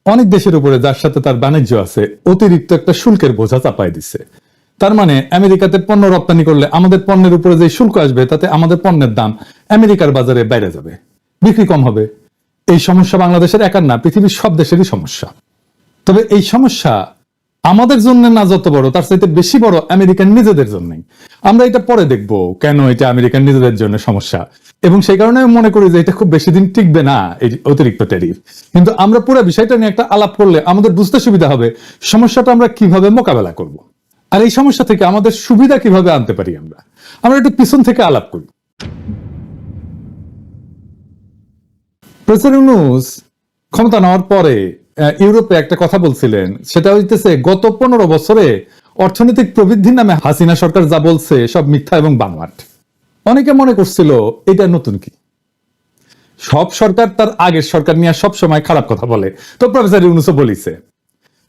অনেক দেশের উপরে যার সাথে তার বাণিজ্য আছে অতিরিক্ত একটা শুল্কের বোঝা চাপাই দিচ্ছে। তার মানে আমেরিকাতে পণ্য রপ্তানি করলে আমাদের পণ্যের উপরে যে শুল্ক আসবে তাতে আমাদের পণ্যের দাম আমেরিকার বাজারে বাইরে যাবে, বিক্রি কম হবে। এই সমস্যা বাংলাদেশের একার না, পৃথিবীর সব দেশেরই সমস্যা। তবে এই সমস্যা আমাদের জন্য না যত বড়, তার চাইতে বেশি বড় আমেরিকান নিজেদের জন্যই। আমরা এটা পরে দেখব কেন এটা আমেরিকান নিজেদের জন্য সমস্যা, এবং সেই কারণে আমি মনে করি যে এটা খুব বেশি দিন টিকবে না এই অতিরিক্ত ট্যারিফ। কিন্তু আমরা পুরো বিষয়টা নিয়ে একটা আলাপ করলে আমাদের বুঝতে সুবিধা হবে সমস্যাটা আমরা কিভাবে মোকাবেলা করব, আর এই সমস্যা থেকে আমাদের সুবিধা কিভাবে আনতে পারি। আমরা একটু পিছন থেকে আলাপ করি। প্রেসিডেন্ট ইউনূস ক্ষমতা নেওয়ার পরে ইউরোপে একটা কথা বলছিলেন, সেটা হইতেছে গত 15 বছরে অর্থনৈতিক প্রবৃদ্ধির নামে হাসিনা সরকার যা বলছে সব মিথ্যা এবং বানোয়াট। অনেকে মনে করছিল এটা নতুন কি, সব সরকার তার আগের সরকার নিয়ে সব সময় খারাপ কথা বলে, তো প্রফেসর ইউনূসও বলিছে।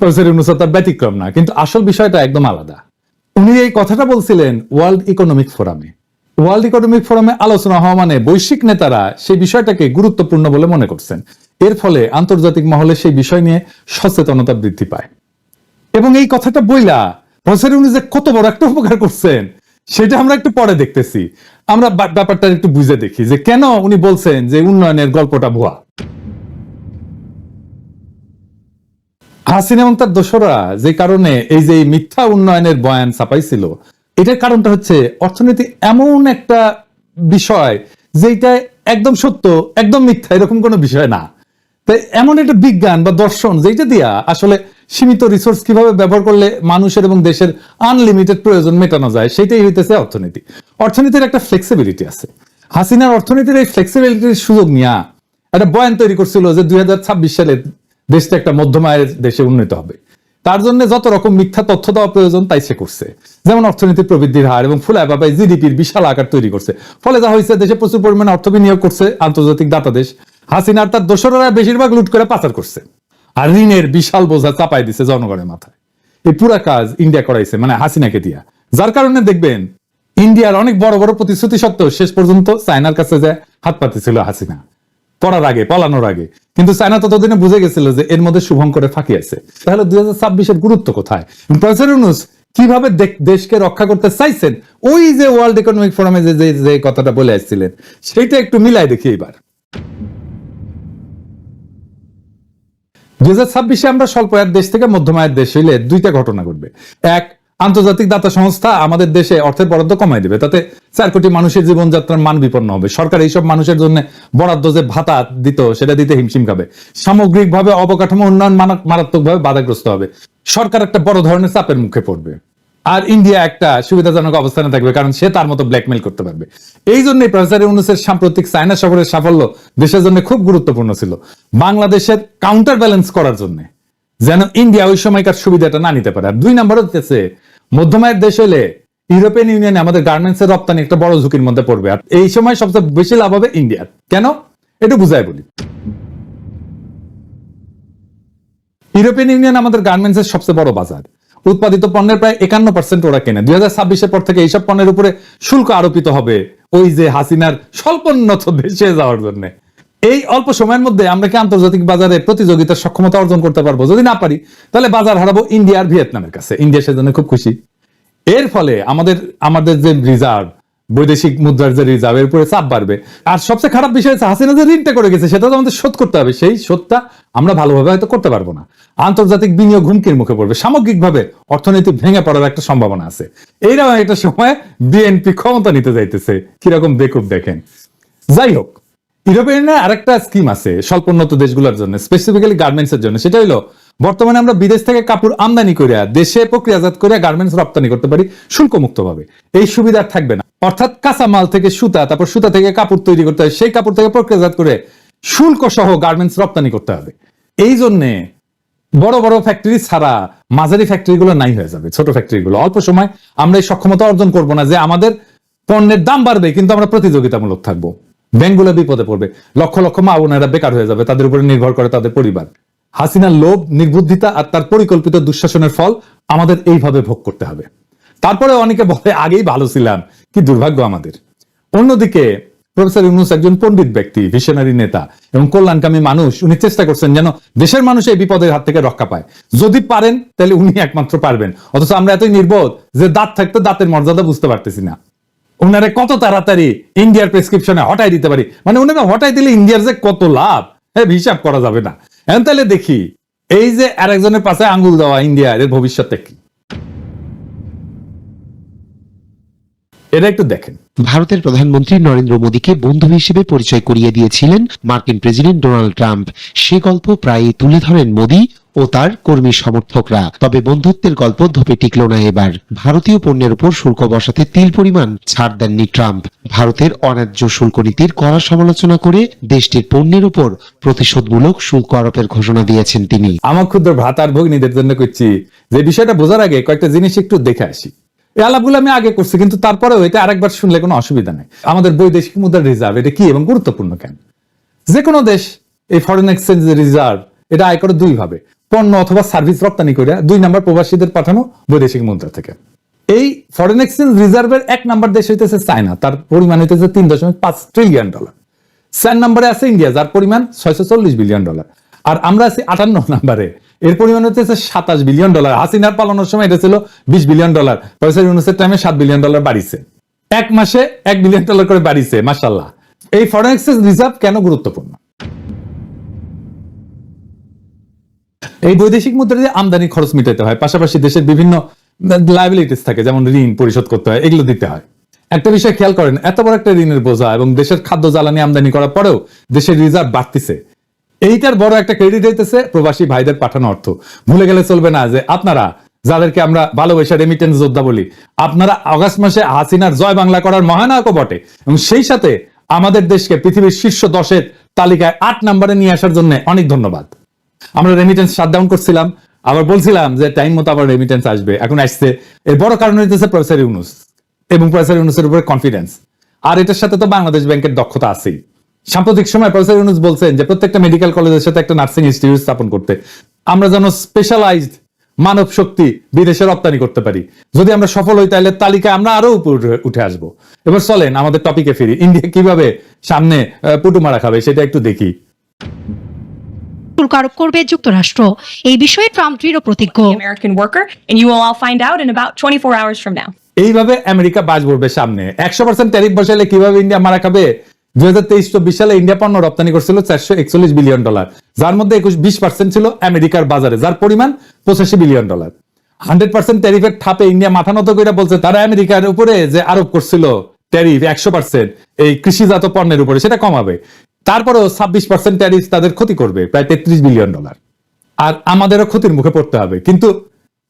প্রফেসর ইউনূসও তার ব্যতিক্রম না, কিন্তু আসল বিষয়টা একদম আলাদা। উনি এই কথাটা বলছিলেন ওয়ার্ল্ড ইকোনমিক ফোরামে। ওয়ার্ল্ড ইকোনমিক ফোরামে আলোচনা হওয়া মানে বৈশ্বিক নেতারা সেই বিষয়টাকে গুরুত্বপূর্ণ বলে মনে করছেন। এর ফলে আন্তর্জাতিক মহলে সেই বিষয় নিয়ে সচেতনতা বৃদ্ধি পায়। এবং এই কথাটা বইলা প্রফেসর ইউনূস যে কত বড় একটা উপকার করছেন সেটা আমরা একটু পরে দেখতেছি। আমরা ব্যাপারটা একটু বুঝে দেখি যে কেন উনি বলছেন যে উন্নয়নের গল্পটা ভুয়া। হাসিনা এবং তার দোসররা যে কারণে এই যে মিথ্যা উন্নয়নের বয়ান ছাপাইছিল, এটার কারণটা হচ্ছে অর্থনীতি এমন একটা বিষয় যেটা একদম সত্য একদম মিথ্যা এরকম কোনো বিষয় না। তাই এমন একটা বিজ্ঞান বা দর্শন যেটা দিয়া আসলে সীমিত রিসোর্স কিভাবে ব্যবহার করলে মানুষের এবং দেশের আনলিমিটেড প্রয়োজন মেটানো যায়, সেটাই হইতেছে অর্থনীতি। অর্থনীতির একটা ফ্লেক্সিবিলিটি আছে। হাসিনার অর্থনীতির এই ফ্লেক্সিবিলিটির সুযোগ নিয়ে একটা বয়ান তৈরি করছিল যে 2026 সালে দেশটা একটা মধ্যম আয়ের দেশে উন্নীত হবে। তার জন্য যত রকম মিথ্যা তথ্য দেওয়া প্রয়োজন তাই সে করছে। যেমন অর্থনীতির প্রবৃদ্ধির হার এবং ফুলায় বাবায় জিডিপির বিশাল আকার তৈরি করছে। ফলে যা হয়েছে, দেশে প্রচুর পরিমাণে অর্থ বিনিয়োগ করছে আন্তর্জাতিক দাতা দেশ। হাসিনার তার দোসররা বেশিরভাগ লুট করে পাচার করছে, আর ঋণের বিশাল বোঝা চাপাই দিছে জনগণের মাথায়। এই পুরা কাজ ইন্ডিয়া করাইছে, মানে হাসিনাকে দিয়া। যার কারণে দেখবেন ইন্ডিয়ার অনেক বড় বড় প্রতিশ্রুতি সত্ত্বেও শেষ পর্যন্ত চায়নার কাছে যায় হাত পাতিছিল হাসিনা পালানোর আগে। কিন্তু চায়না ততদিনে বুঝে গেছিল যে এর মধ্যে শুভঙ্করের ফাঁকি আছে। তাহলে 2026-এর গুরুত্ব কোথায়? প্রফেসর ইউনূস কিভাবে দেশকে রক্ষা করতে চাইছেন, ওই যে ওয়ার্ল্ড ইকোনমিক ফোরামে যে কথাটা বলে আসছিলেন সেইটা একটু মিলাই দেখি এবার। 2026-এ আমরা স্বল্প আয়ের দেশ থেকে মধ্যম আয়ের দেশ হইলে দুইটা ঘটনা ঘটবে। এক, আন্তর্জাতিক দাতা সংস্থা আমাদের দেশে অর্থের বরাদ্দ কমাই দেবে, তাতে 4 কোটি মানুষের জীবনযাত্রার মান বিপন্ন হবে। সরকার এইসব মানুষের জন্য বরাদ্দ যে ভাতা দিত সেটা দিতে হিমশিম খাবে। সামগ্রিকভাবে অবকাঠামো উন্নয়ন মারাত্মকভাবে বাধাগ্রস্ত হবে। সরকার একটা বড় ধরনের চাপের মুখে পড়বে। আর ইন্ডিয়া একটা সুবিধাজনক অবস্থানে থাকবে, কারণ সে তার মতো ব্ল্যাকমেল করতে পারবে। এই জন্যই প্রফেসর ইউনূসের সাম্প্রতিক চায়না সফরের সাফল্য দেশের জন্য খুব গুরুত্বপূর্ণ ছিল, বাংলাদেশের কাউন্টার ব্যালেন্স করার জন্য, যেন ইন্ডিয়া ওই সময়কার সুবিধাটা না নিতে পারে। আর 2 নম্বর হচ্ছে মধ্যমায়ের দেশ হলে ইউরোপিয়ান ইউনিয়নে আমাদের গার্মেন্টস এর রপ্তানি একটা বড় ঝুঁকির মধ্যে পড়বে। আর এই সময় সবচেয়ে বেশি লাভ হবে ইন্ডিয়ার। কেন? এটা বুঝাই বলি। ইউরোপিয়ান ইউনিয়ন আমাদের গার্মেন্টস এর সবচেয়ে বড় বাজার। উৎপাদিত পণ্যের প্রায় 51% ওরা কেনে। 2026-এর পর থেকে এইসব পণ্যের উপরে শুল্ক আরোপিত হবে, ওই যে হাসিনার স্বল্পোন্নত দেশে যাওয়ার জন্য। এই অল্প সময়ের মধ্যে আমরা কি আন্তর্জাতিক বাজারে প্রতিযোগিতার সক্ষমতা অর্জন করতে পারবো? যদি না পারি তাহলে বাজার হারাবো ইন্ডিয়া আর ভিয়েতনামের কাছে। ইন্ডিয়া সেজন্য খুব খুশি। এর ফলে আমাদের যে রিজার্ভ, বৈদেশিক মুদ্রার যে রিজার্ভ, এর উপরে চাপ বাড়বে। আর সবচেয়ে খারাপ বিষয় হচ্ছে হাসিনা যে ঋণটা করে গেছে সেটা তো আমাদের শোধ করতে হবে। সেই শোধটা আমরা ভালোভাবে হয়তো করতে পারবো না। আন্তর্জাতিক বিনিয়োগ হুমকির মুখে পড়বে। সামগ্রিকভাবে অর্থনীতি ভেঙে পড়ার একটা সম্ভাবনা আছে। এইরকম একটা সময় বিএনপি ক্ষমতা নিতে যাইতেছে, কিরকম বেকুব দেখেন। যাই হোক, ইউরোপিয়ান আরেকটা স্কিম আছে স্বল্পোন্নত দেশগুলোর জন্য, স্পেসিফিক্যালি গার্মেন্টস এর জন্য। সেটা হলো বর্তমানে আমরা বিদেশ থেকে কাপড় আমদানি করিয়া দেশে প্রক্রিয়াজাত করে গার্মেন্টস রপ্তানি করতে পারি শুল্ক মুক্ত ভাবে। এই সুবিধা থাকবে না। অর্থাৎ কাঁচা মাল থেকে সুতা, তারপর সুতা থেকে কাপড় তৈরি করতে হয়, সেই কাপড় থেকে প্রক্রিয়াজাত করে শুল্ক সহ গার্মেন্টস রপ্তানি করতে হবে। এই জন্যে বড় বড় ফ্যাক্টরি ছাড়া মাঝারি ফ্যাক্টরিগুলো নাই হয়ে যাবে। ছোট ফ্যাক্টরিগুলো অল্প সময় আমরা এই সক্ষমতা অর্জন করবো না যে আমাদের পণ্যের দাম বাড়বে কিন্তু আমরা প্রতিযোগিতামূলক থাকবো। ব্যাংকগুলো বিপদে পড়বে, লক্ষ লক্ষ মা বোনেরা বেকার হয়ে যাবে, তাদের উপরে নির্ভর করে তাদের পরিবার। হাসিনার লোভ, নির্বুদ্ধিতা আর তার পরিকল্পিত দুঃশাসনের ফল আমাদের এইভাবে ভোগ করতে হবে। তারপরে অনেকে বলে আগেই ভালো ছিলাম, কি দুর্ভাগ্য আমাদের। অন্যদিকে প্রফেসর ইউনূস একজন পণ্ডিত ব্যক্তি, ভিশনারি নেতা এবং কল্যাণকামী মানুষ। উনি চেষ্টা করছেন যেন দেশের মানুষ এই বিপদের হাত থেকে রক্ষা পায়। যদি পারেন তাহলে উনি একমাত্র পারবেন, অথচ আমরা এতই নির্বোধ যে দাঁত থাকতে দাঁতের মর্যাদা বুঝতে পারতেছি না। উনারে কত তাড়াতাড়ি ইন্ডিয়ার প্রেসক্রিপশনে হটাই দিতে পারি, মানে উনারা হটাই দিলে ইন্ডিয়ার যে কত লাভ হিসাব করা যাবে না। এখন তাহলে দেখি এই যে আরেকজনের পাশে আঙ্গুল দেওয়া ইন্ডিয়ার এর ভবিষ্যৎটা কি, এটা একটু দেখেন। ভারতের প্রধানমন্ত্রী নরেন্দ্র মোদীকে বন্ধু হিসেবে পরিচয় করিয়ে দিয়েছিলেন মার্কিন প্রেসিডেন্ট ডোনাল্ড ট্রাম্প। সে গল্প প্রায়ই তুলে ধরেন মোদী ও তার কর্মী সমর্থকরা। তবে বন্ধুত্বের গল্প ধোপে টিকল না এবার। ভারতীয় পণ্যের উপর শুল্ক বসাতে তিল পরিমাণ ছাড় দেননি ট্রাম্প। ভারতের অন্যায্য শুল্ক নীতির কড়া সমালোচনা করে দেশটির পণ্যের উপর প্রতিশোধমূলক শুল্ক আরোপের ঘোষণা দিয়েছেন তিনি। আমার ক্ষুদ্র ভ্রাতার ভগ্নীদের জন্য করছি যে বিষয়টা বোঝার আগে কয়েকটা জিনিস একটু দেখে আসি। এই আলাপগুলো আমি আগে করছি, কিন্তু তারপরেও এটা আরেকবার শুনলে কোনো অসুবিধা নেই। আমাদের বৈদেশিক মুদ্রার রিজার্ভ এটা কি এবং গুরুত্বপূর্ণ কেন? যে কোনো দেশ এই ফরেন এক্সচেঞ্জ রিজার্ভ এটা আয় করে দুই ভাবে, পণ্য অথবা সার্ভিস রপ্তানি করে, দুই নাম্বার প্রবাসীদের পাঠানো বৈদেশিক মুদ্রা থেকে। এই ফরেন এক্সচেঞ্জ রিজার্ভের এক নাম্বার দেশ হইতেছে চায়না, তার পরিমাণ হইতেছে $3.5 ট্রিলিয়ন। 4 নম্বরে আছে ইন্ডিয়া, যার পরিমাণ $640 বিলিয়ন। আর আমরা আছি 58 নম্বরে, এর পরিমাণ হচ্ছে $27 বিলিয়ন। হাসিনার পালানোর সময় এটা ছিল $20 বিলিয়ন, প্রফেসর ইউনূসের টাইমে $7 বিলিয়ন বাড়িছে, এক মাসে $1 বিলিয়ন করে বাড়িছে। মাশাআল্লাহ। এই ফরেন এক্সচেঞ্জ রিজার্ভ কেন গুরুত্বপূর্ণ? এই বৈদেশিক মুদ্রা দিয়ে আমদানি খরচ মিটাইতে হয়, পাশাপাশি দেশের বিভিন্ন লায়াবিলিটিস থাকে, যেমন ঋণ পরিশোধ করতে হয়, এগুলো দিতে হয়। একটা বিষয় খেয়াল করেন, এত বড় একটা ঋণের বোঝা এবং দেশের খাদ্য জ্বালানি আমদানি করার পরেও দেশের রিজার্ভ বাড়তিছে। এইটার বড় একটা ক্রেডিট হইতেছে প্রবাসী ভাইদের পাঠানো অর্থ। ভুলে গেলে চলবে না যে আপনারা, যাদেরকে আমরা ভালোবাসা রেমিটেন্স যোদ্ধা বলি, আপনারা আগস্ট মাসে হাসিনার জয় বাংলা করার মহানায়কও বটে, এবং সেই সাথে আমাদের দেশকে পৃথিবীর শীর্ষ 10-এর তালিকায় 8 নম্বরে নিয়ে আসার জন্য অনেক ধন্যবাদ। আমরা রেমিটেন্স শাটডাউন করছিলাম, আবার বলছিলাম যে টাইম মতো আবার রেমিটেন্স আসবে, এখন আসছে। এর বড় কারণ হইতেছে প্রফেসর ইউনূস এবং প্রফেসর ইউনূসের উপরে কনফিডেন্স। আর এটার সাথে তো বাংলাদেশ ব্যাংকের দক্ষতা আছেই। সাম্প্রতিক সময় প্রফেসর ইউনূস বলছেন যে প্রত্যেকটা মেডিকেল কলেজের সাথে একটা নার্সিং ইনস্টিটিউট স্থাপন করতে, আমরা যেন স্পেশালাইজড মানব শক্তি বিদেশে রপ্তানি করতে পারি। যদি আমরা সফল হই তাহলে তালিকায় আমরা আরো উপরে উঠে আসবো। এবার চলেন আমাদের টপিকে ফিরি। ইন্ডিয়া কিভাবে সামনে পুটু মারা খাবে সেটা একটু দেখি। শুল্ক আরোপ করবে যুক্তরাষ্ট্র, এই বিষয়ে ট্রাম্প দৃঢ় প্রতিজ্ঞ। American worker, and you will all find out in about 24 hours from now. এইভাবে আমেরিকা বাজ পড়বে সামনে। 100% ট্যারিফ বসাইলে কিভাবে ইন্ডিয়া মারা খাবে? 2023-24 সালে ইন্ডিয়া পণ্য রপ্তানি করছিল $441 বিলিয়ন, যার মধ্যে 20% ছিল আমেরিকার বাজারে, যার পরিমাণ $85 বিলিয়ন। 100% ট্যারিফের ঠাপে ইন্ডিয়া মাথা নত করে বলছে তারা আমেরিকার উপরে যে আরোপ করছিল ট্যারিফ 100% এই কৃষিজাত পণ্যের উপরে, সেটা কমাবে। তারপরেও 26% ট্যারিফ তাদের ক্ষতি করবে, প্রায় $33 বিলিয়ন। আর আমাদেরও ক্ষতির মুখে পড়তে হবে। কিন্তু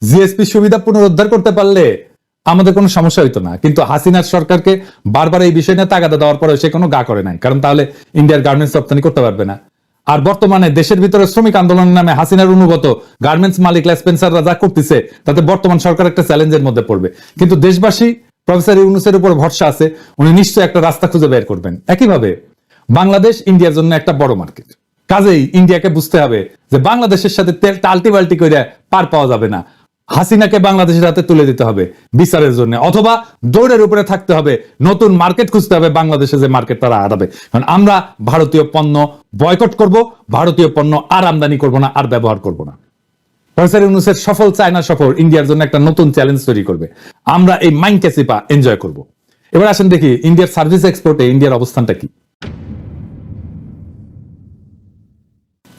জিএসপি সুবিধা পুনরুদ্ধার করতে পারলে আমাদের কোনো সমস্যা হইতো না। কিন্তু হাসিনার সরকারকে বারবার এই বিষয় নিয়ে তাগাদা দেওয়ার পরে সে কোনো গা করে নাই, কারণ তাহলে ইন্ডিয়ার গার্মেন্টস রপ্তানি করতে পারবে না। আর বর্তমানে দেশের ভিতরে শ্রমিক আন্দোলনের নামে হাসিনার অনুগত গার্মেন্টস মালিক স্পেন্সাররা যা করতেছে, তাতে বর্তমান সরকার একটা চ্যালেঞ্জের মধ্যে পড়বে। কিন্তু দেশবাসী প্রফেসর ইউনূসের উপর ভরসা আছে, উনি নিশ্চয়ই একটা রাস্তা খুঁজে বের করবেন। একইভাবে বাংলাদেশ ইন্ডিয়ার জন্য একটা বড় মার্কেট, কাজেই ইন্ডিয়াকে বুঝতে হবে যে বাংলাদেশের সাথে টাল্টি বাল্টি করে পার পাওয়া যাবে না। হাসিনাকে বাংলাদেশের হাতে তুলে দিতে হবে বিচারের জন্য, অথবা দৌড়ের উপরে থাকতে হবে, নতুন মার্কেট খুঁজতে হবে বাংলাদেশে, যে মার্কেট তারা হারাবে। কারণ আমরা ভারতীয় পণ্য বয়কট করব, ভারতীয় পণ্য আর আমদানি করব না, আর ব্যবহার করব না। প্রফেসর ইউনূসের সফল চায়না সফর ইন্ডিয়ার জন্য একটা নতুন চ্যালেঞ্জ তৈরি করবে। আমরা এই মাইনকে চিপা এনজয় করব। এবার আসেন দেখি ইন্ডিয়ার সার্ভিস এক্সপোর্টে ইন্ডিয়ার অবস্থানটা কি।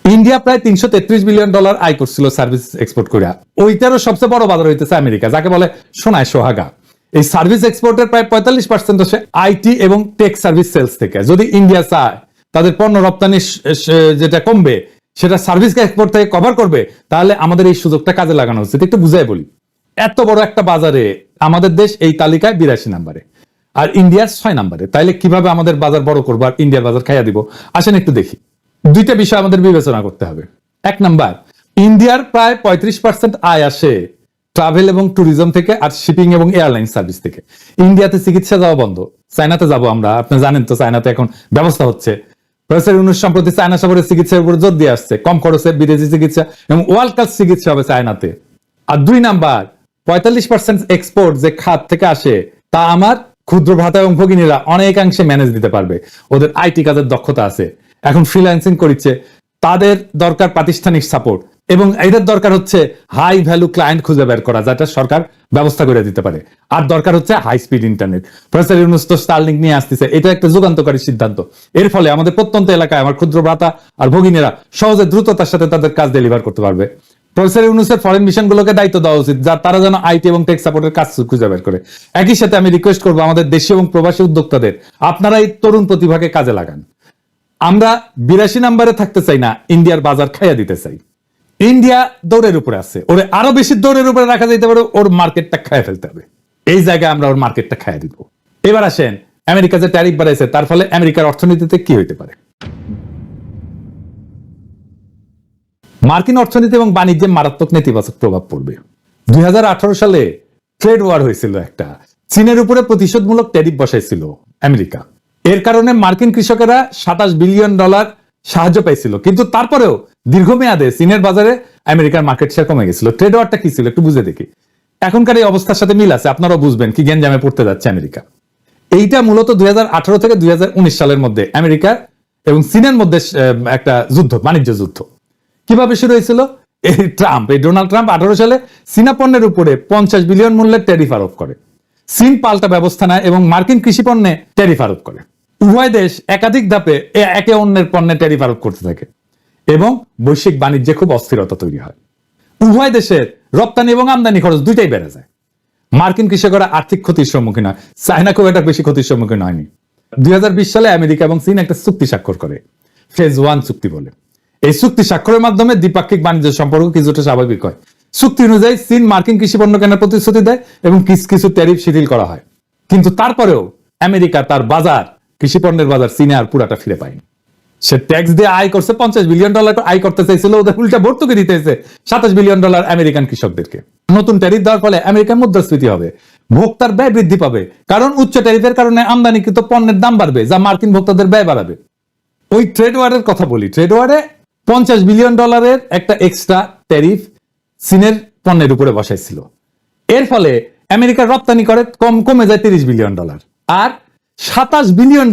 ইন্ডিয়া প্রায় $333 বিলিয়ন আয় করছিল সার্ভিস এক্সপোর্ট করে। ওইটারও সবচেয়ে বড় বাজার হইতেছে আমেরিকা, যাকে বলে সোনায় সোহাগা। এই সার্ভিস এক্সপোর্টের প্রায় 45% আসে আইটি এবং টেক সার্ভিস সেলস থেকে। যদি ইন্ডিয়া চায় তাদের পণ্য রপ্তানি যেটা কমবে সেটা সার্ভিস এক্সপোর্ট থেকে কভার করবে, তাহলে আমাদের এই সুযোগটা কাজে লাগানো উচিত। একটু বুঝাই বলি, এত বড় একটা বাজারে আমাদের দেশ এই তালিকায় 82 নম্বরে আর ইন্ডিয়ার 6 নম্বরে। তাইলে কিভাবে আমাদের বাজার বড় করবো আর ইন্ডিয়ার বাজার খাইয়া দিব? আসেন একটু দেখি। দুইটা বিষয় আমাদের বিবেচনা করতে হবে। এক নাম্বার, ইন্ডিয়ার প্রায় 35% আয় আসে ট্রাভেল এবং ট্যুরিজম থেকে, আর শিপিং এবং এয়ারলাইন সার্ভিস থেকে। ইন্ডিয়াতে চিকিৎসা যাওয়া বন্ধ, চায়নাতে যাব আমরা। আপনি জানেন তো চায়নাতে এখন ব্যবস্থা হচ্ছে। প্রফেসর ইউনূস সম্প্রতি চায়না সফরে চিকিৎসার উপর জোর দিয়ে আসছে, কম খরচে বিদেশি চিকিৎসা এবং ওয়ার্ল্ড ক্লাস চিকিৎসা হবে চায়নাতে। আর দুই নাম্বার, 45% এক্সপোর্ট যে খাত থেকে আসে তা আমার ক্ষুদ্র ভ্রাতা এবং ভগিনীরা অনেকাংশে ম্যানেজ দিতে পারবে, ওদের আইটি কাজের দক্ষতা আছে, এখন ফ্রিল্যান্সিং করছে, তাদের দরকার প্রাতিষ্ঠানিক সাপোর্ট, এবং এদের দরকার হচ্ছে হাই ভ্যালু ক্লায়েন্ট খুঁজে বের করা, যেটা সরকার ব্যবস্থা করে দিতে পারে। আর দরকার হচ্ছে high speed internet. Professor Yunus তো স্টারলিংক নিয়ে আসতেছে, এটা একটা যুগান্তকারী সিদ্ধান্ত। এর ফলে আমাদের প্রত্যন্ত এলাকায় আমার ক্ষুদ্র ভ্রাতা আর ভগিনীরা সহজে দ্রুততার সাথে তাদের কাজ ডেলিভার করতে পারবে। প্রফেসর ইউনূসের ফরেন মিশনগুলোকে দায়িত্ব দেওয়া উচিত, যা তারা যেন আইটি এবং টেক সাপোর্টের কাজ খুঁজে বের করে। একই সাথে আমি রিকোয়েস্ট করবো আমাদের দেশীয় এবং প্রবাসী উদ্যোক্তাদের, আপনারা এই তরুণ প্রতিভাকে কাজে লাগান। আমরা 82 নম্বরে থাকতে চাই না, ইন্ডিয়ার বাজার খাইয়া দিতে চাই। ইন্ডিয়া দৌড়ের উপরে আছে, ওরে আরো বেশি দৌড়ের উপরে রাখা যেতে পারে, ওর মার্কেটটা খাইয়া ফেলতে হবে। এই জায়গায় আমরা ওর মার্কেটটা খাইয়া দিব। এবার আসেন, আমেরিকা যে ট্যারিফ বাড়াইছে তার ফলে আমেরিকার অর্থনীতিতে কি হইতে পারে। মার্কিন অর্থনীতি এবং বাণিজ্যে মারাত্মক নেতিবাচক প্রভাব পড়বে। 2018 সালে ট্রেড ওয়ার হয়েছিল একটা, চীনের উপরে প্রতিশোধমূলক ট্যারিফ বসাইছিল আমেরিকা। এর কারণে মার্কিন কৃষকেরা $27 বিলিয়ন সাহায্য পাইছিল, কিন্তু তারপরেও দীর্ঘমেয়াদে চীনের বাজারে আমেরিকার মার্কেট শেয়ার কমে গেছিল। ট্রেড ওয়ারটা কি ছিল একটু বুঝে দেখি। এখনকার এই অবস্থার সাথে মিল আছে, আপনারাও বুঝবেন কি গেঞ্জামে পড়তে যাচ্ছে আমেরিকা। এইটা মূলত 2018 থেকে 2019 সালের মধ্যে আমেরিকা এবং চীনের মধ্যে একটা যুদ্ধ, বাণিজ্য যুদ্ধ। কিভাবে শুরু হয়েছিল? এই ডোনাল্ড ট্রাম্প 18 সালে চীনা পণ্যের উপরে 50 বিলিয়ন মূল্যের ট্যারিফ আরোপ করে। চীন পাল্টা ব্যবস্থা নেয় এবং মার্কিন কৃষি পণ্যে ট্যারিফ আরোপ করে। উভয় দেশ একাধিক ধাপে একে অন্যের পণ্যে ট্যারিফ আরোপ করতে থাকে এবং বৈশ্বিক বাণিজ্যে খুব অস্থিরতা তৈরি হয়। উভয় দেশের রপ্তানি এবং আমদানি খরচ দুইটাই বেড়ে যায়। মার্কিন কৃষকেরা আর্থিক ক্ষতির সম্মুখীন হয়, চায়না খুব একটা বেশি ক্ষতির সম্মুখীন হয়নি। 2020 সালে আমেরিকা এবং চীন একটা চুক্তি স্বাক্ষর করে, ফেজ 1 চুক্তি বলে। এই চুক্তি স্বাক্ষরের মাধ্যমে দ্বিপাক্ষিক বাণিজ্য সম্পর্ক কিছুটা স্বাভাবিক হয়। চুক্তি অনুযায়ী চীন মার্কিন কৃষি পণ্য কেনার প্রতিশ্রুতি দেয় এবং কিছু ট্যারিফ শিথিল করা হয়, কিন্তু তারপরেও আমেরিকা তার বাজার, কৃষি পণ্যের বাজার চীনে আর পুরাটা ফিরে পায়নি। সে ট্যাক্স দিয়ে আয় করছে, $50 বিলিয়ন আয় করতে চাইছিল, ওদের উল্টা ভর্তুকি দিতেছে $27 বিলিয়ন আমেরিকান কৃষকদেরকে। নতুন ট্যারিফ দেওয়ার ফলে আমেরিকার মুদ্রাস্ফীতি হবে, ভোক্তার ব্যয় বৃদ্ধি পাবে, কারণ উচ্চ ট্যারিফের কারণে আমদানিকৃত পণ্যের দাম বাড়বে, যা মার্কিন ভোক্তাদের ব্যয় বাড়াবে। ওই ট্রেড ওয়ারের কথা বলি, ট্রেড ওয়ারে $50 বিলিয়ন একটা এক্সট্রা ট্যারিফ চীনের পণ্যের উপরে বসাইছিল। এর ফলে আমেরিকার রপ্তানি করে কমে যায় $30 বিলিয়ন, আর $27 বিলিয়ন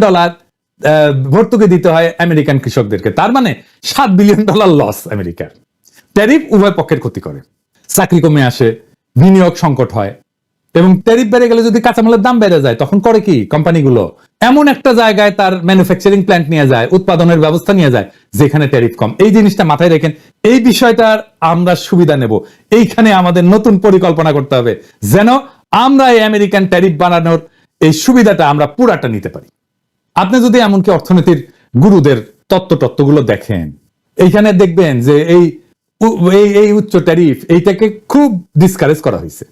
ভর্তুকি দিতে হয় আমেরিকান কৃষকদেরকে। তার মানে $7 বিলিয়ন লস আমেরিকার। ট্যারিফ উভয় পক্ষের ক্ষতি করে, চাকরি কমে আসে, বিনিয়োগ সংকট হয়, এবং ট্যারিফ বেড়ে গেলে যদি কাঁচামালের দাম বেড়ে যায় তখন করে কি কোম্পানিগুলো এমন একটা জায়গায় তার ম্যানুফ্যাকচারিং প্ল্যান্ট নিয়ে যায়, উৎপাদনের ব্যবস্থা নিয়ে যায় যেখানে ট্যারিফ কম। এই জিনিসটা মাথায় রেখেন, এই বিষয়টার আমরা সুবিধা নেব। এইখানে আমাদের নতুন পরিকল্পনা করতে হবে যেন আমরা এই আমেরিকান ট্যারিফ বানানোর এই সুবিধাটা আমরা পুরাটা নিতে পারি। আপনি যদি এমনকি অর্থনীতির গুরুদের তত্ত্বগুলো দেখেন, এইখানে দেখবেন যে এই উচ্চ ট্যারিফ এইটাকে খুব ডিসকারেজ করা হয়েছে।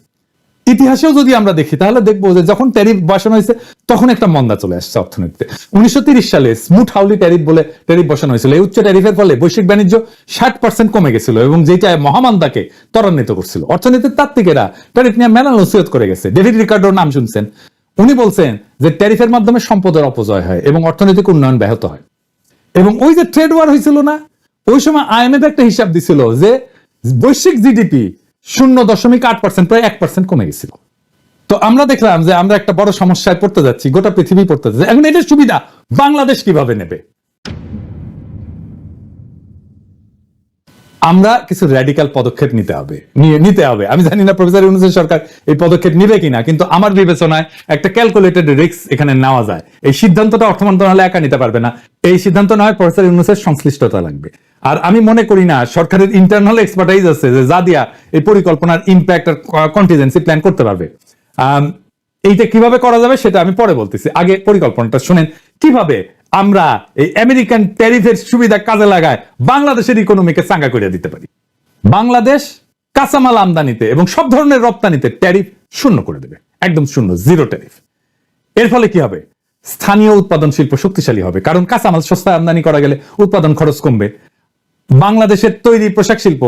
ইতিহাসেও যদি আমরা দেখি তাহলে দেখবো যে যখন ট্যারিফ বসানো হয়েছে তখন একটা মন্দা চলে আসছে অর্থনীতিতে। 1930 সালে স্মুথ হাউলি ট্যারিফ বলে ট্যারিফ বসানো হয়েছিল। এই উচ্চ ট্যারিফের ফলে বৈশ্বিক বাণিজ্য 60% কমে গেছিল এবং যেটা মহামন্দাকে ত্বরান্বিত করছিল। অর্থনীতির তাত্ত্বিকেরা ট্যারিফ নিয়ে মেলা নসিহত করে গেছে। ডেভিড রিকার্ডোর নাম শুনছেন, উনি বলছেন যে ট্যারিফের মাধ্যমে সম্পদের অপচয় হয় এবং অর্থনৈতিক উন্নয়ন ব্যাহত হয়। এবং ওই যে ট্রেড ওয়ার হয়েছিল না, ওই সময় IMF একটা হিসাব দিছিল যে বৈশ্বিক জিডিপি 0.8%, প্রায় 1% কমে গেছিল। তো আমরা দেখলাম যে আমরা একটা বড় সমস্যায় পড়তে যাচ্ছি, গোটা পৃথিবী পড়তে যাচ্ছে। এখন এটার সুবিধা বাংলাদেশ কিভাবে নেবে? আমরা কিছু র্যাডিক্যাল পদক্ষেপ নিতে হবে। আমি জানি না প্রফেসর ইউনূসের সরকার এই পদক্ষেপ নিবে কিনা, কিন্তু আমার বিবেচনায় একটা ক্যালকুলেটেড রিস্ক এখানে নেওয়া যায়। এই সিদ্ধান্তটা অর্থ মন্ত্রণালয় একা নিতে পারবে না, এই সিদ্ধান্ত নেওয়ায় প্রফেসর ইউনূসের সংশ্লিষ্টতা লাগবে। আর আমি মনে করি না সরকারের ইন্টারনাল এক্সপার্টাইজ আছে যে যা দিয়া এই পরিকল্পনার ইম্প্যাক্ট আর কন্টিজেন্সি প্ল্যান করতে পারবে। এইটা কিভাবে করা যাবে সেটা আমি পরে বলতেছি, আগে পরিকল্পনাটা শুনেন কিভাবে আমরা এই আমেরিকান ট্যারিফের সুবিধা কাজে লাগায় বাংলাদেশের ইকোনমিকে চাঙ্গা করে দিতে পারি। বাংলাদেশ কাঁচামাল আমদানিতে এবং সব ধরনের রপ্তানিতে ট্যারিফ শূন্য করে দেবে, একদম শূন্য, জিরো ট্যারিফ। এর ফলে কি হবে? স্থানীয় উৎপাদন শিল্প শক্তিশালী হবে, কারণ কাঁচামাল সস্তায় আমদানি করা গেলে উৎপাদন খরচ কমবে। বাংলাদেশের তৈরি পোশাক শিল্প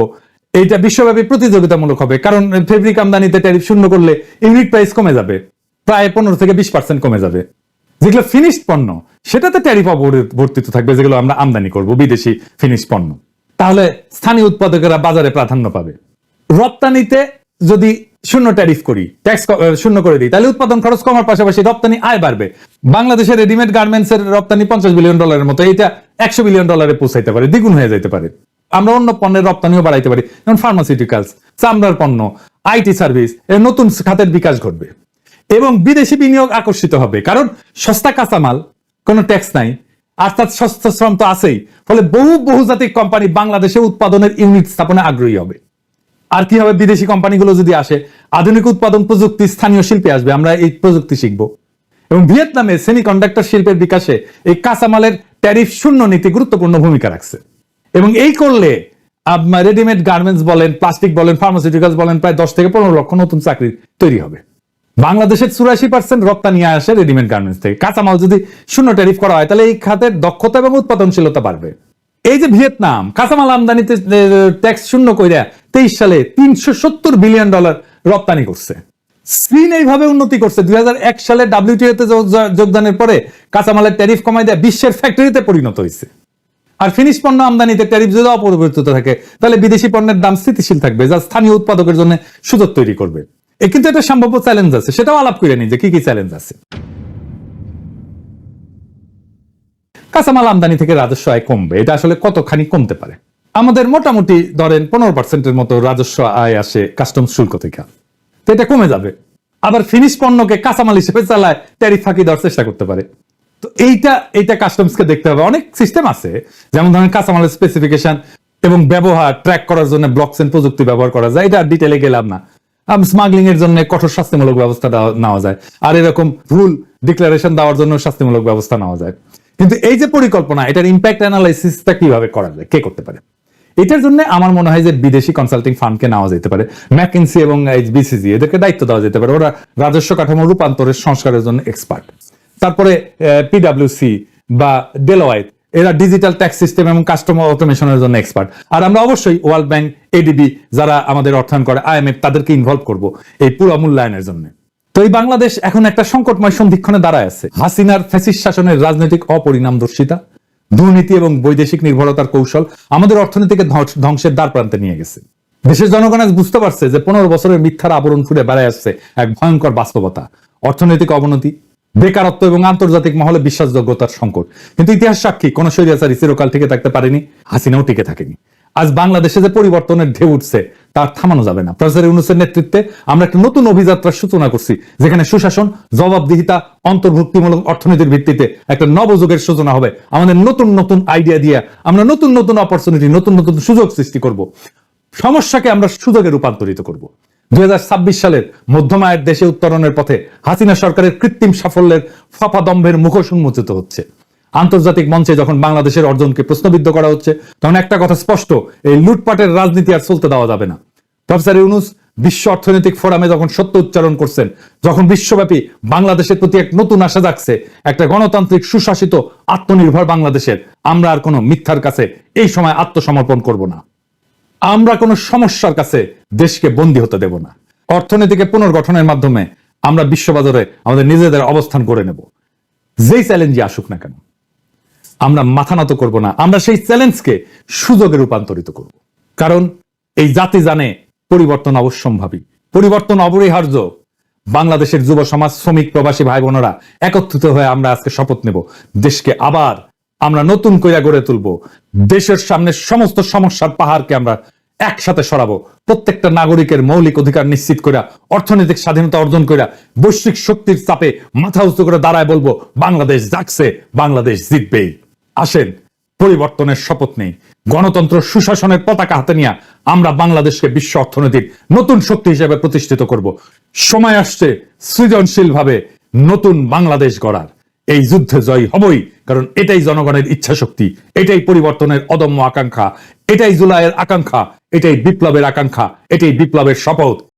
এইটা বিশ্বব্যাপী প্রতিযোগিতামূলক হবে, কারণ ফেব্রিক আমদানিতে ট্যারিফ শূন্য করলে ইউনিট প্রাইস কমে যাবে, প্রায় 15 থেকে 20% কমে যাবে। যেগুলো ফিনিশড পণ্য সেটাতে ট্যারিফ অবর্তিত থাকবে, যেগুলো আমরা আমদানি করব বিদেশি ফিনিশড পণ্য। তাহলে স্থানীয় উৎপাদকেরা বাজারে প্রাধান্য পাবে। রপ্তানিতে যদি শূন্য ট্যারিফ করি, ট্যাক্স শূন্য করে দিই, তাহলে উৎপাদন খরচ কমার পাশাপাশি রপ্তানি আয় বাড়বে। বাংলাদেশের রেডিমেড গার্মেন্টস এর রপ্তানি $50 বিলিয়ন মতো, এটা $100 বিলিয়ন পৌঁছাইতে পারে, দ্বিগুণ হয়ে যেতে পারে। আমরা অন্য পণ্যের রপ্তানিও বাড়াইতে পারি, যেমন ফার্মাসিউটিক্যালস, চামড়ার পণ্য, আইটি সার্ভিস, এর নতুন খাতের বিকাশ ঘটবে এবং বিদেশি বিনিয়োগ আকর্ষিত হবে, কারণ সস্তা কাঁচামাল, কোনো ট্যাক্স নাই, অর্থাৎ সস্তা শ্রম তো আছেই। ফলে বহুজাতিক কোম্পানি বাংলাদেশে উৎপাদনের ইউনিট স্থাপনে আগ্রহী হবে। আর কি হবে, বিদেশি কোম্পানিগুলো যদি আসে, আধুনিক উৎপাদন প্রযুক্তি স্থানীয় শিল্পে আসবে, আমরা এই প্রযুক্তি শিখব। এবং ভিয়েতনামে সেমিকন্ডাক্টর শিল্পের বিকাশে এই কাঁচামালের ট্যারিফ শূন্য নীতি গুরুত্বপূর্ণ ভূমিকা রাখছে। এবং এই করলে রেডিমেড গার্মেন্টস বলেন, প্লাস্টিক বলেন, ফার্মাসিউটিক্যালস বলেন, প্রায় 10 থেকে 15 লক্ষ নতুন চাকরি তৈরি হবে। বাংলাদেশের 84% রপ্তানি আসে রেডিমেড গার্মেন্টস থেকে। কাঁচামাল যদি শূন্য ট্যারিফ করা হয়, তাহলে এই খাতের দক্ষতা এবং উৎপাদনশীলতা বাড়বে। এই যে ভিয়েতনাম কাঁচামাল আমদানিতে ট্যাক্স শূন্য কইরা 23 সালে $370 বিলিয়ন রপ্তানি করছে। চীন এইভাবে উন্নতি করছে। 2001 সালে WTO তে যোগদানের পরে কাঁচামালের ট্যারিফ কমাই দেয়া বিশ্বের ফ্যাক্টরিতে পরিণত হয়েছে। আর ফিনিশ পণ্য আমদানিতে ট্যারিফ যদি অপরিবর্তিত থাকে, তাহলে বিদেশি পণ্যের দাম স্থিতিশীল থাকবে, যা স্থানীয় উৎপাদকের জন্য সুযোগ তৈরি করবে। কিন্তু এটা সম্ভাব্য চ্যালেঞ্জ আছে, সেটাও আলাপ করে নিই যে কি কি চ্যালেঞ্জ আছে। কাঁচামাল আমদানি থেকে রাজস্ব আয় কমবে, এটা আসলে কতখানি কমতে পারে? আমাদের মোটামুটি ধরেন 15% মতো রাজস্ব আয় আসে কাস্টমস শুল্ক থেকে, তো এটা কমে যাবে। আবার ফিনিশ পণ্যকে কাঁচামাল হিসেবে চালায় ট্যারিফ ফাঁকি দেওয়ার চেষ্টা করতে পারে। তো এইটা কাস্টমসকে দেখতে হবে। অনেক সিস্টেম আছে, যেমন ধরেন কাঁচামালের স্পেসিফিকেশন এবং ব্যবহার ট্র্যাক করার জন্য ব্লকচেন প্রযুক্তি ব্যবহার করা যায়, এটা ডিটেলে গেলাম না। স্মাগলিং এর জন্য কঠোর শাস্তিমূলক ব্যবস্থা নেওয়া যায়, আর এরকম ভুল ডিক্লারেশন দেওয়ার জন্য শাস্তিমূলক ব্যবস্থা নেওয়া যায়। কিন্তু এই যে পরিকল্পনা, এটার ইম্প্যাক্ট অ্যানালাইসিসটা কিভাবে করা যায়, কে করতে পারে? এটার জন্য আমার মনে হয় যে বিদেশি কনসাল্টিং ফার্মকে নেওয়া যেতে পারে। ম্যাকিনসি এবং BCG এদেরকে দায়িত্ব দেওয়া যেতে পারে, ওরা রাজস্ব কাঠামো রূপান্তরের সংস্কারের জন্য এক্সপার্ট। তারপরে PwC বা ডেলোয়াইট, এরা ডিজিটাল ট্যাক্স সিস্টেম এবং কাস্টমার অটোমেশনের জন্য এক্সপার্ট। আর আমরা অবশ্যই ওয়ার্ল্ড ব্যাংক, ADB যারা আমাদের অর্থায়ন করে, IMF, তাদেরকে ইনভলভ করব এই পুরো মূল্যায়নের জন্য। তো এই বাংলাদেশ এখন একটা সংকটময় সন্ধিক্ষণে দাঁড়ায় আছে। হাসিনার ফ্যাসিস্ট শাসনের রাজনৈতিক অপরিণামদর্শিতা, দুর্নীতি এবং বৈদেশিক নির্ভরতার কৌশল আমাদের অর্থনীতিকে ধ্বংসের দ্বার প্রান্তে নিয়ে গেছে। দেশের জনগণ আজ বুঝতে পারছে যে 15 বছরের মিথ্যার আবরণ ফুটে বেড়ায় আসছে এক ভয়ঙ্কর বাস্তবতা, অর্থনৈতিক অবনতি, বেকারত্ব এবং আন্তর্জাতিক মহলে বিশ্বাসযোগ্যতার সংকট। কিন্তু ইতিহাস সাক্ষী, কোন স্বৈরাচারী চিরকাল টিকে থাকতে পারেনি, হাসিনাও টিকে থাকেনি। আজ বাংলাদেশে যে পরিবর্তনের ঢেউ উঠছে, তার থামানো যাবে না। প্রফেসর ইউনূসের নেতৃত্বে আমরা একটা নতুন অভিযাত্রার সূচনা করছি, যেখানে সুশাসন, জবাবদিহিতা, অন্তর্ভুক্তিমূলক অর্থনীতির ভিত্তিতে একটা নবযুগের সূচনা হবে। আমাদের নতুন নতুন আইডিয়া দিয়ে আমরা নতুন নতুন অপরচুনিটি, নতুন নতুন সুযোগ সৃষ্টি করব। সমস্যাকে আমরা সুযোগে রূপান্তরিত করব। 2026 সালের মধ্যম আয়ের দেশে উত্তরণের পথে হাসিনা সরকারের কৃত্রিম সাফল্যের ফাঁপাদম্ভের মুখোশ উন্মোচিত হচ্ছে। আন্তর্জাতিক মঞ্চে যখন বাংলাদেশের অর্জনকে প্রশ্নবিদ্ধ করা হচ্ছে, তখন একটা কথা স্পষ্ট, এই লুটপাটের রাজনীতি আর চলতে দেওয়া যাবে না। প্রফেসর ইউনূস বিশ্ব অর্থনৈতিক ফোরামে যখন সত্য উচ্চারণ করছেন, যখন বিশ্বব্যাপী বাংলাদেশের প্রতি এক নতুন আশা জাগছে, একটা গণতান্ত্রিক সুশাসিত আত্মনির্ভর বাংলাদেশের, আমরা আর কোনো মিথ্যার কাছে এই সময় আত্মসমর্পণ করব না। আমরা কোনো সমস্যার কাছে দেশকে বন্দী হতে দেব না। অর্থনীতিকে পুনর্গঠনের মাধ্যমে আমরা বিশ্ববাজারে আমাদের নিজেদের অবস্থান করে নেব। যেই চ্যালেঞ্জই আসুক না কেন, আমরা মাথা নত করব না। আমরা সেই চ্যালেঞ্জকে সুযোগে রূপান্তরিত করব। কারণ এই জাতি জানে পরিবর্তন অবশ্যম্ভাবী, পরিবর্তন অপরিহার্য। বাংলাদেশের যুব সমাজ, শ্রমিক, প্রবাসী ভাই বোনেরা একত্রিত হয়ে আমরা আজকে শপথ নেব, দেশকে আবার আমরা নতুন কইরা গড়ে তুলব। দেশের সামনে সমস্ত সমস্যার পাহাড়কে আমরা একসাথে সরাবো। প্রত্যেকটা নাগরিকের মৌলিক অধিকার নিশ্চিত কইরা, অর্থনৈতিক স্বাধীনতা অর্জন কইরা, বৈশ্বিক শক্তির চাপে মাথা উঁচু করে দাঁড়ায় বলবো, বাংলাদেশ জাগছে, বাংলাদেশ জিতবেই। আসেন, পরিবর্তনের শপথ নেই। গণতন্ত্র, সুশাসনের পতাকা হাতে নিয়ে আমরা বাংলাদেশকে বিশ্ব অর্থনীতির নতুন শক্তি হিসেবে প্রতিষ্ঠিত করব। সময় আসছে সৃজনশীল ভাবে নতুন বাংলাদেশ গড়ার। এই যুদ্ধে জয়ী হবই, কারণ এটাই জনগণের ইচ্ছা শক্তি, এটাই পরিবর্তনের অদম্য আকাঙ্ক্ষা, এটাই জুলাইয়ের আকাঙ্ক্ষা, এটাই বিপ্লবের আকাঙ্ক্ষা, এটাই বিপ্লবের শপথ।